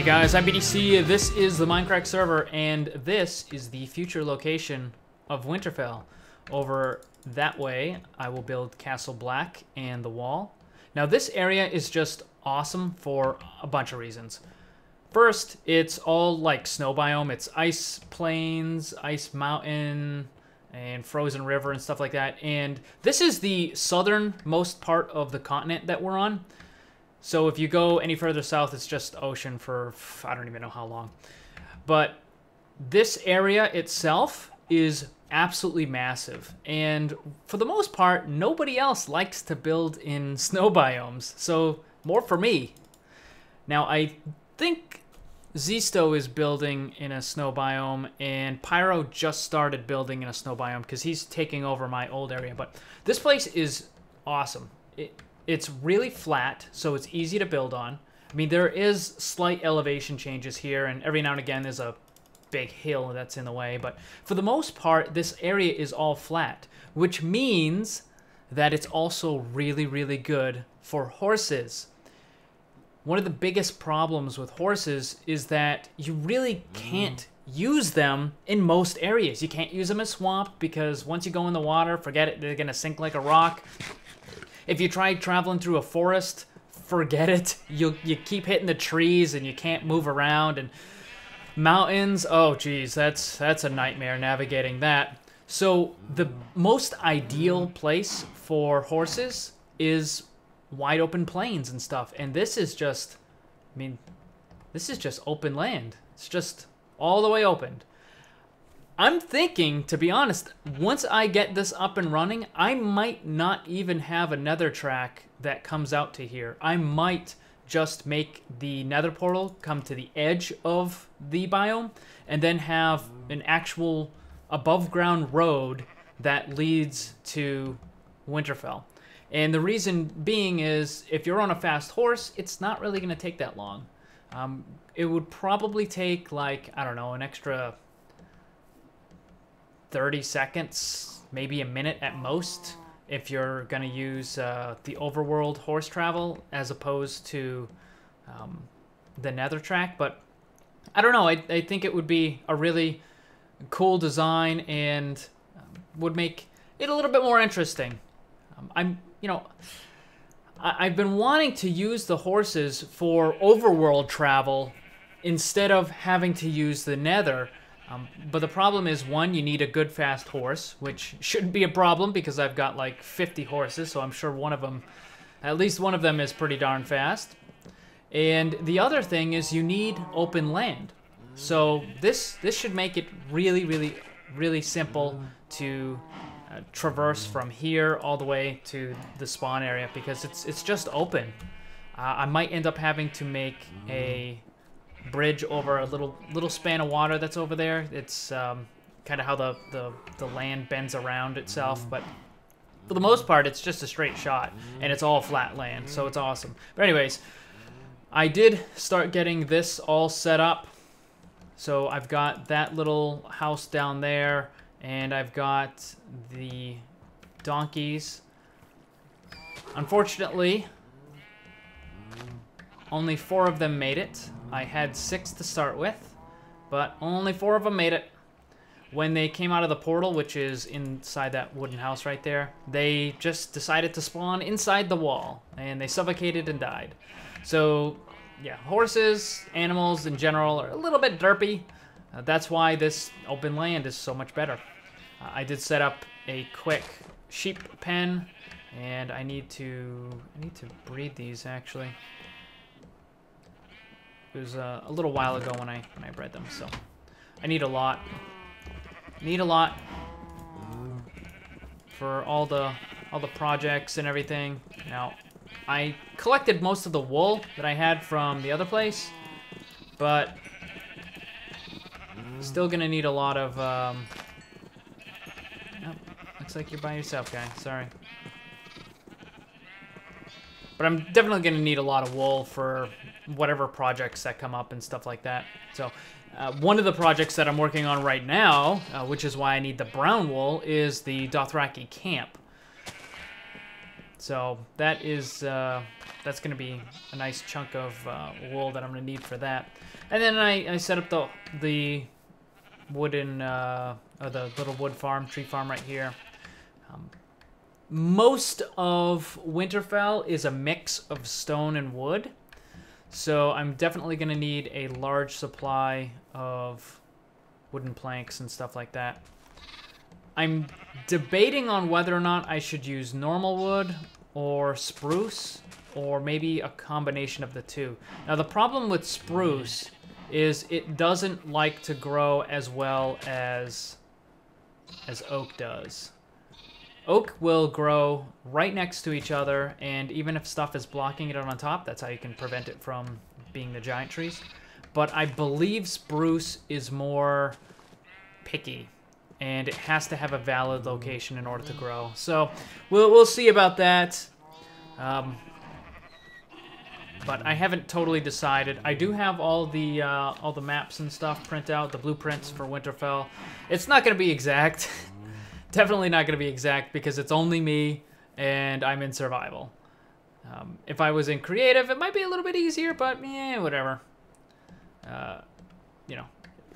Hey guys, I'm BDC. This is the Mindcrack server, and this is the future location of Winterfell. Over that way, I will build Castle Black and the wall. Now, this area is just awesome for a bunch of reasons. First, it's all like snow biome. It's ice plains, ice mountain, and frozen river and stuff like that. And this is the southernmost part of the continent that we're on. So if you go any further south, it's just ocean for I don't even know how long. But this area itself is absolutely massive. And for the most part, nobody else likes to build in snow biomes. So more for me. Now, I think Zisto is building in a snow biome, and Pyro just started building in a snow biome because he's taking over my old area. But this place is awesome. It's really flat, so it's easy to build on. I mean, there is slight elevation changes here, and every now and again there's a big hill that's in the way. But for the most part, this area is all flat, which means that it's also really, really good for horses. One of the biggest problems with horses is that you really can't use them in most areas. You can't use them in swamp because once you go in the water, forget it, they're gonna sink like a rock. If you try traveling through a forest, forget it. You keep hitting the trees and you can't move around. And mountains, oh geez, that's a nightmare navigating that. So the most ideal place for horses is wide open plains and stuff. And this is just, I mean, this is just open land. It's just all the way opened. I'm thinking, to be honest, once I get this up and running, I might not even have a nether track that comes out to here. I might just make the nether portal come to the edge of the biome and then have an actual above ground road that leads to Winterfell. And the reason being is if you're on a fast horse, it's not really going to take that long. It would probably take, like, I don't know, an extra 30 seconds, maybe a minute at most, if you're going to use the overworld horse travel as opposed to the nether track. But I don't know, I think it would be a really cool design and would make it a little bit more interesting. I've been wanting to use the horses for overworld travel instead of having to use the nether. But the problem is, one, you need a good fast horse, which shouldn't be a problem because I've got like 50 horses, so I'm sure one of them, at least one of them is pretty darn fast. And the other thing is you need open land. So this should make it really, really, really simple to traverse from here all the way to the spawn area because it's just open. I might end up having to make a bridge over a little span of water that's over there. It's kind of how the land bends around itself, but for the most part it's just a straight shot and it's all flat land, so it's awesome. But anyways, I did start getting this all set up. So I've got that little house down there, and I've got the donkeys. Unfortunately, only 4 of them made it. I had 6 to start with, but only 4 of them made it. When they came out of the portal, which is inside that wooden house right there, they just decided to spawn inside the wall, and they suffocated and died. So, yeah, horses, animals in general are a little bit derpy. That's why this open land is so much better. I did set up a quick sheep pen, and I need to breed these actually. It was a little while ago when I bred them, so I need a lot. Need a lot for all the projects and everything. Now, I collected most of the wool that I had from the other place, but still gonna need a lot of. Oh, looks like you're by yourself, guy. Sorry. But I'm definitely gonna need a lot of wool for whatever projects that come up and stuff like that. So one of the projects that I'm working on right now, which is why I need the brown wool, is the Dothraki camp. So that is that's going to be a nice chunk of wool that I'm going to need for that. And then I set up the wooden or the little wood farm, tree farm right here. Most of Winterfell is a mix of stone and wood, so I'm definitely going to need a large supply of wooden planks and stuff like that. I'm debating on whether or not I should use normal wood or spruce, or maybe a combination of the two. Now the problem with spruce is it doesn't like to grow as well as oak does. Oak will grow right next to each other, and even if stuff is blocking it on top, that's how you can prevent it from being the giant trees. But I believe spruce is more picky, and it has to have a valid location in order to grow. So we'll see about that. But I haven't totally decided. I do have all the maps and stuff print out, the blueprints for Winterfell. It's not going to be exact. Definitely not going to be exact because it's only me and I'm in survival. If I was in creative, it might be a little bit easier, but yeah, whatever. You know,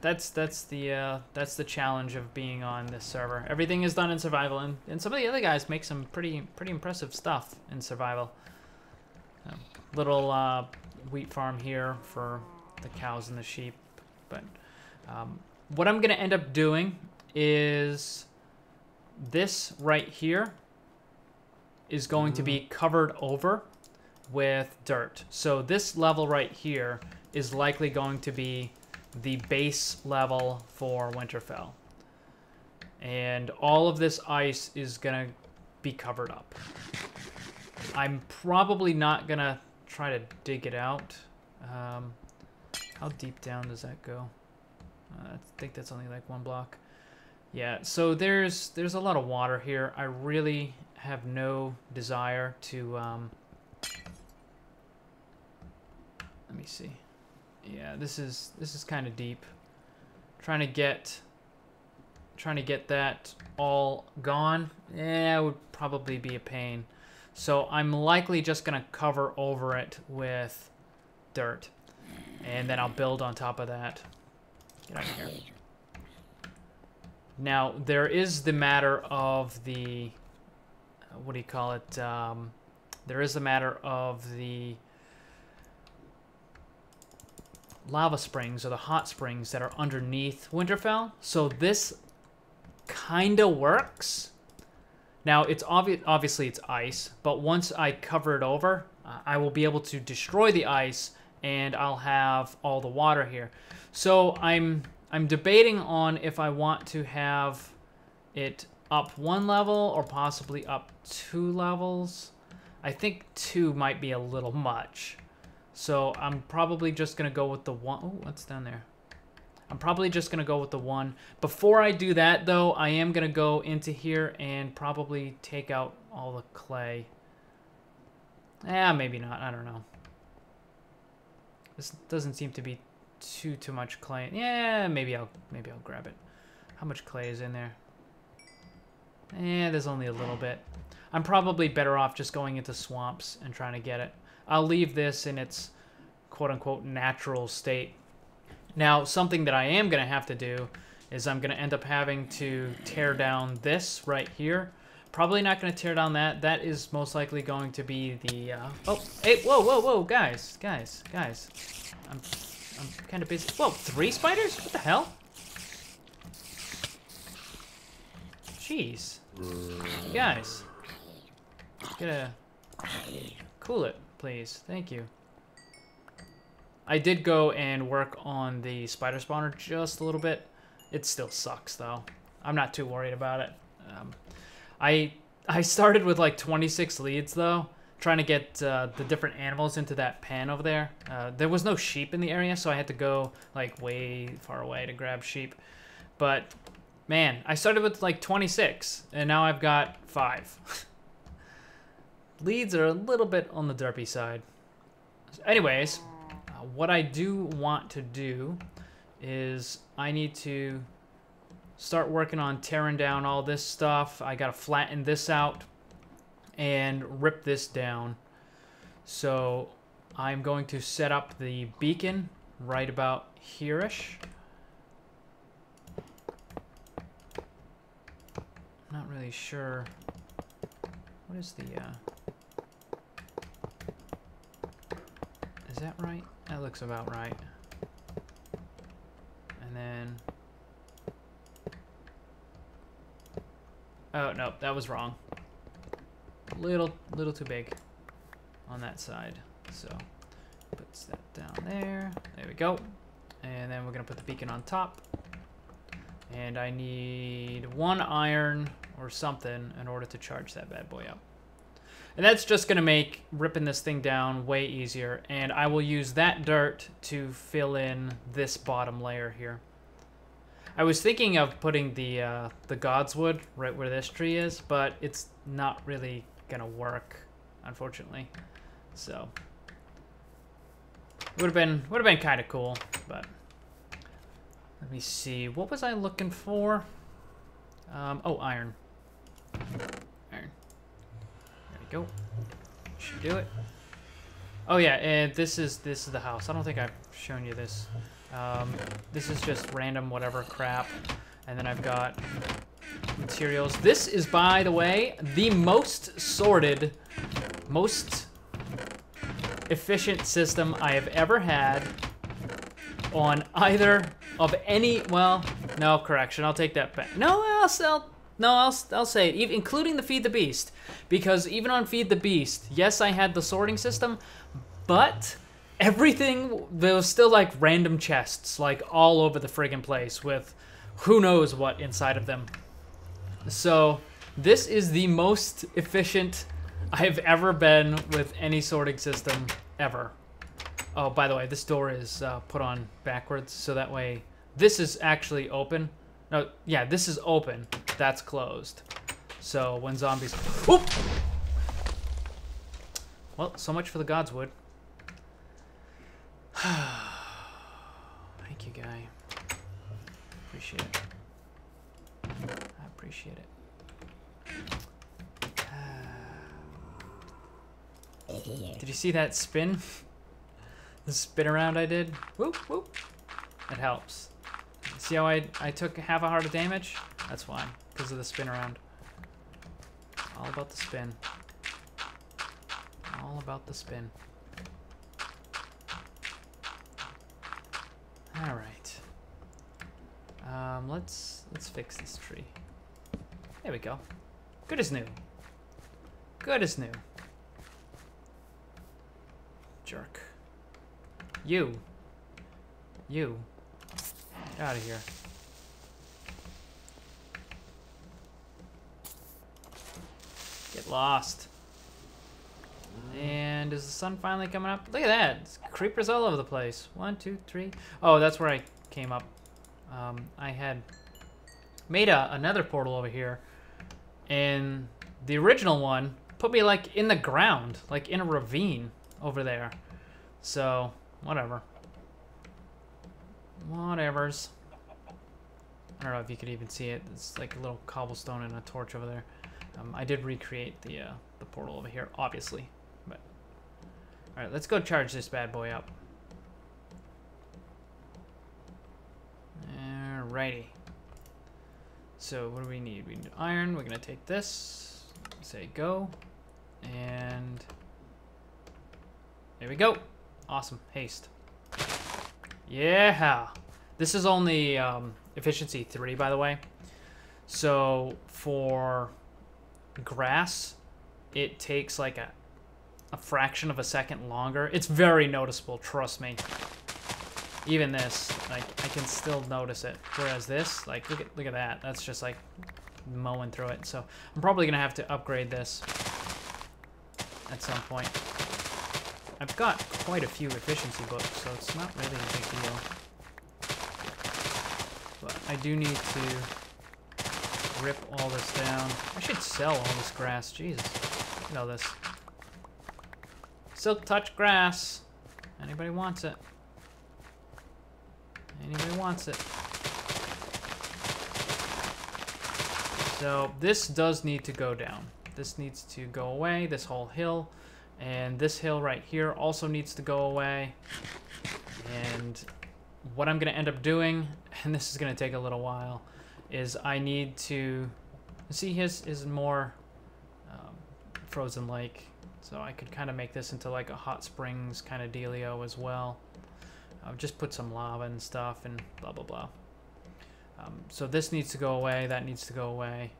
that's the challenge of being on this server. Everything is done in survival, and some of the other guys make some pretty impressive stuff in survival. Little wheat farm here for the cows and the sheep, but what I'm gonna end up doing is this right here is going to be covered over with dirt. So this level right here is likely going to be the base level for Winterfell. And all of this ice is gonna be covered up. I'm probably not gonna try to dig it out. How deep down does that go? I think that's only like 1 block. Yeah, so there's a lot of water here. I really have no desire to let me see. Yeah, this is kind of deep. Trying to get that all gone, yeah, it would probably be a pain. So I'm likely just gonna cover over it with dirt, and then I'll build on top of that. Get out of here. Now, there is the matter of the, what do you call it? There is the matter of the lava springs, or the hot springs that are underneath Winterfell. So this kind of works. Now, it's obviously it's ice, but once I cover it over, I will be able to destroy the ice, and I'll have all the water here. So I'm debating on if I want to have it up 1 level or possibly up 2 levels. I think 2 might be a little much. So I'm probably just going to go with the 1. Oh, what's down there? I'm probably just going to go with the 1. Before I do that, though, I am going to go into here and probably take out all the clay. Maybe not. I don't know. This doesn't seem to be too much clay. Yeah, maybe I'll grab it. How much clay is in there? There's only a little bit. I'm probably better off just going into swamps and trying to get it. I'll leave this in its quote-unquote natural state. Now, something that I am going to have to do is I'm going to end up having to tear down this right here. Probably not going to tear down that. That is most likely going to be the... Oh, hey, whoa, guys. I'm kind of busy. Whoa, 3 spiders? What the hell? Jeez. Guys. Gotta cool it, please. Thank you. I did go and work on the spider spawner just a little bit. It still sucks, though. I'm not too worried about it. I started with like 26 leads, though, trying to get the different animals into that pen over there. There was no sheep in the area, so I had to go like way far away to grab sheep. But man, I started with like 26, and now I've got 5. Leads are a little bit on the derpy side. Anyways, what I do want to do is I need to start working on tearing down all this stuff. I gotta flatten this out. and rip this down. So I'm going to set up the beacon right about here-ish. I'm not really sure. What is the, is that right? That looks about right. And then, oh no, that was wrong. Little too big on that side. So puts that down there. There we go. And then we're gonna put the beacon on top. And I need 1 iron or something in order to charge that bad boy up. And that's just gonna make ripping this thing down way easier. And I will use that dirt to fill in this bottom layer here. I was thinking of putting the God's Wood right where this tree is, but it's not really gonna work, unfortunately. So would have been kind of cool, but let me see. What was I looking for? Oh, iron. Iron. There we go. Should do it. Oh yeah, and this is the house. I don't think I've shown you this. This is just random whatever crap, and then I've got materials. This is, by the way, the most sorted, most efficient system I have ever had on either of any, well, no, correction, I'll take that back. No, I'll say it, even including the Feed the Beast, because even on Feed the Beast, yes, I had the sorting system, but everything, there was still like random chests, like all over the friggin' place with who knows what inside of them. So this is the most efficient I've ever been with any sorting system ever. Oh, by the way, this door is put on backwards, so that way this is actually open. No, yeah, this is open. That's closed. So when zombies... Oop! Well, so much for the God's Wood. Thank you, guy. Appreciate it. I appreciate it. Did you see that spin? The spin around I did? Whoop, whoop. It helps. See how I took half a heart of damage? That's why, because of the spin around. All about the spin. All about the spin. All right. Let's fix this tree. There we go. Good as new. Good as new. Jerk. You. Get out of here. Get lost. And is the sun finally coming up? Look at that. It's creepers all over the place. 1, 2, 3. Oh, that's where I came up. I had made another portal over here. And the original one put me like in the ground, like in a ravine over there. So, whatever. Whatevers. I don't know if you could even see it. It's like a little cobblestone and a torch over there. I did recreate the portal over here, obviously. But all right, let's go charge this bad boy up. Alrighty. So what do we need? We need iron. We're gonna take this. Say go, and there we go. Awesome. Haste. Yeah. This is only efficiency 3, by the way. So for grass, it takes like a fraction of a second longer. It's very noticeable, trust me. Even this, like, I can still notice it. Whereas this, like, look at that. That's just like mowing through it. So I'm probably gonna have to upgrade this at some point. I've got quite a few efficiency books, so it's not really a big deal. But I do need to rip all this down. I should sell all this grass. Jesus. Look at all this. Silk touch grass. Anybody wants it? Anybody wants it? So this does need to go down. This needs to go away, this whole hill. And this hill right here also needs to go away. And what I'm going to end up doing, and this is going to take a little while, is I need to... See, his is more frozen lake. So I could kind of make this into like a hot springs kind of dealio as well. Just put some lava and stuff and blah, blah, blah. So this needs to go away, that needs to go away.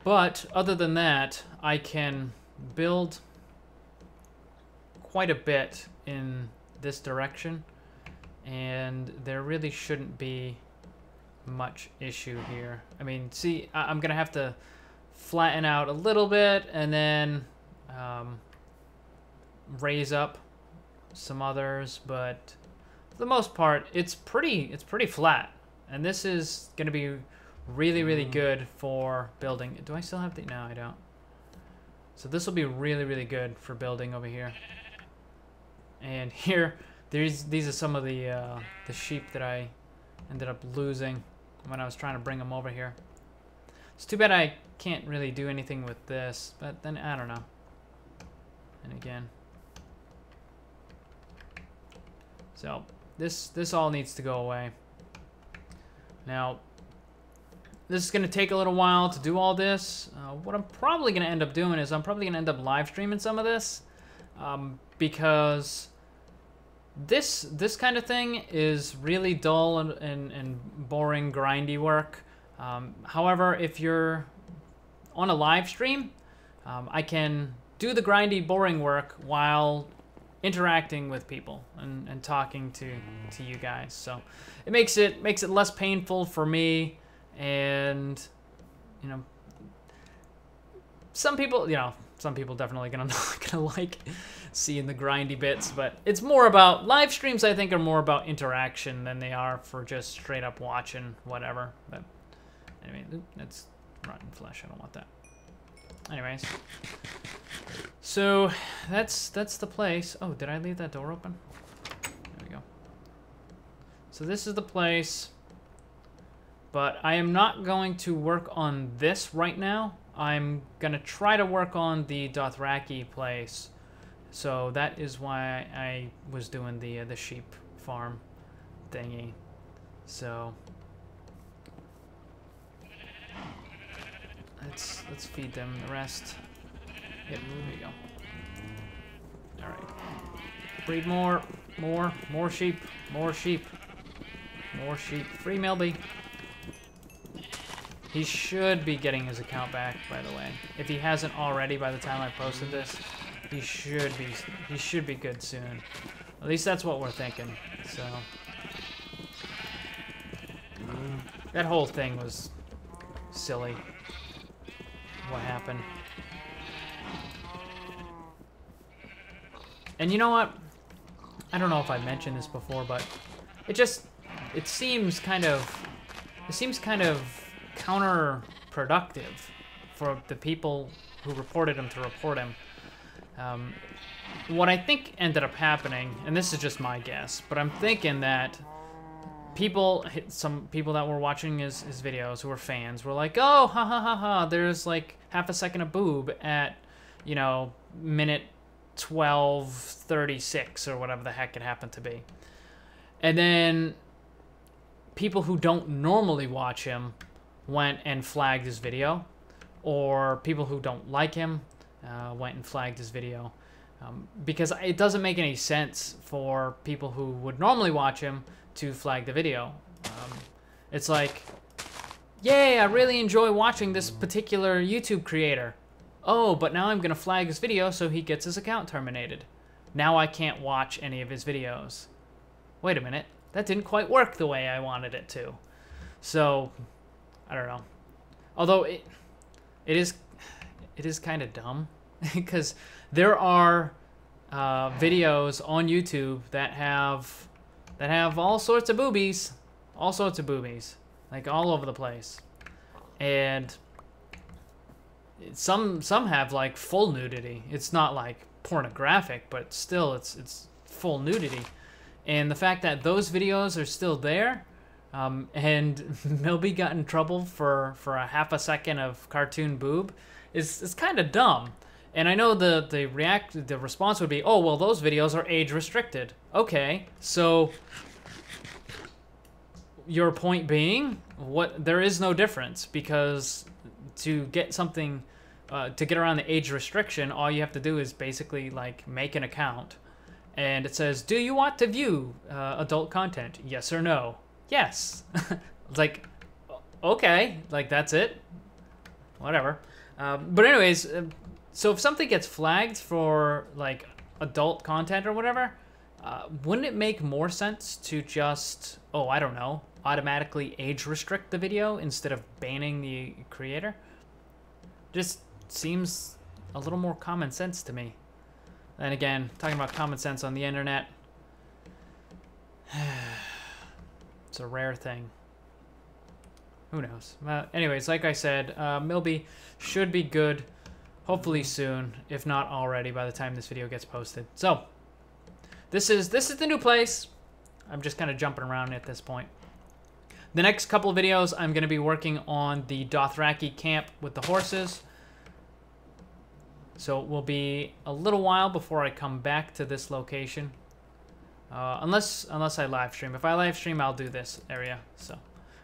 But other than that, I can build quite a bit in this direction. And there really shouldn't be much issue here. I mean, see, I'm going to have to flatten out a little bit and then raise up some others, but for the most part, it's pretty flat. And this is going to be really, really good for building. Do I still have the... No, I don't. So this will be really, really good for building over here. And here, these are some of the sheep that I ended up losing when I was trying to bring them over here. It's too bad I can't really do anything with this, but then I don't know. And again, so this all needs to go away. Now, this is going to take a little while to do all this. What I'm probably going to end up doing is I'm probably going to end up live streaming some of this, because this kind of thing is really dull and boring, grindy work. However, if you're on a live stream, I can do the grindy, boring work while interacting with people and talking to you guys. So it makes it less painful for me, and you know, some people definitely gonna like seeing the grindy bits, but it's more about live streams. I think are more about interaction than they are for just straight up watching whatever. But anyway, that's rotten flesh. I don't want that. Anyways, so that's the place. Oh, did I leave that door open? There we go. So this is the place, but I am not going to work on this right now. I'm gonna try to work on the Dothraki place. So that is why I was doing the sheep farm thingy. So let's feed them the rest. Yep, there you go. All right, breed more sheep, more sheep. Free Melby. He should be getting his account back, by the way. If he hasn't already by the time I posted this, he should be good soon. At least that's what we're thinking. So that whole thing was silly. What happened? And you know what? I don't know if I mentioned this before, but it seems kind of counterproductive for the people who reported him to report him. What I think ended up happening, and this is just my guess, but I'm thinking that some people that were watching his videos who were fans were like, oh, ha ha ha ha, there's like half a second of boob at, you know, minute 12:36 or whatever the heck it happened to be. And then people who don't normally watch him went and flagged his video, or people who don't like him went and flagged his video, because it doesn't make any sense for people who would normally watch him to flag the video. It's like, yay, I really enjoy watching this particular YouTube creator. Oh, but now I'm gonna flag his video so he gets his account terminated. Now I can't watch any of his videos. Wait a minute, that didn't quite work the way I wanted it to. So, I don't know. Although it is kind of dumb, because there are videos on YouTube that have all sorts of boobies, like all over the place, and some have like full nudity. It's not like pornographic, but still it's full nudity. And the fact that those videos are still there And Milby got in trouble for a half a second of cartoon boob is kind of dumb. And I know the response would be, oh, well, those videos are age restricted. Okay, so your point being, there is no difference, because to get something, to get around the age restriction, all you have to do is basically like make an account, and it says, do you want to view adult content? Yes or no? Yes. It's like, okay, like that's it. Whatever. But anyways, so if something gets flagged for like adult content or whatever, wouldn't it make more sense to just, oh, I don't know, automatically age restrict the video instead of banning the creator? Just seems a little more common sense to me. And again, talking about common sense on the internet, it's a rare thing. Who knows? Anyways, like I said, Milby should be good, hopefully soon, if not already by the time this video gets posted. So, this is the new place. I'm just kind of jumping around at this point. The next couple of videos, I'm going to be working on the Dothraki camp with the horses. So it will be a little while before I come back to this location. Unless I live stream. If I live stream, I'll do this area. So,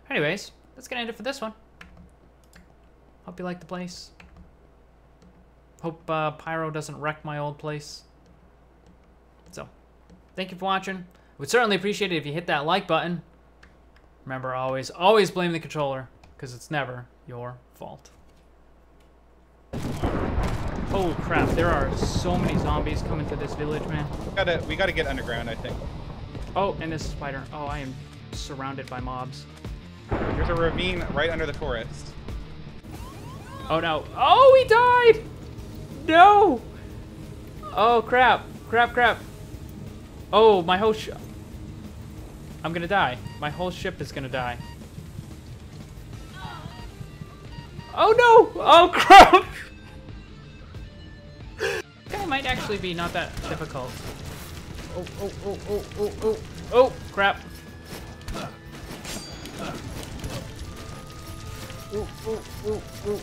anyways, that's going to end it for this one. Hope you like the place. Hope Pyro doesn't wreck my old place. So, thank you for watching. Would certainly appreciate it if you hit that like button. Remember, always blame the controller, because it's never your fault. Oh crap, there are so many zombies coming to this village, man. We gotta get underground, I think. Oh, and this spider. Oh, I am surrounded by mobs. There's a ravine right under the forest. Oh no. Oh, he died! No! Oh crap. Crap. Oh, my whole ship. I'm gonna die. My whole ship is gonna die. Oh no! Oh crap! It might actually be not that difficult. Oh, crap. Oh.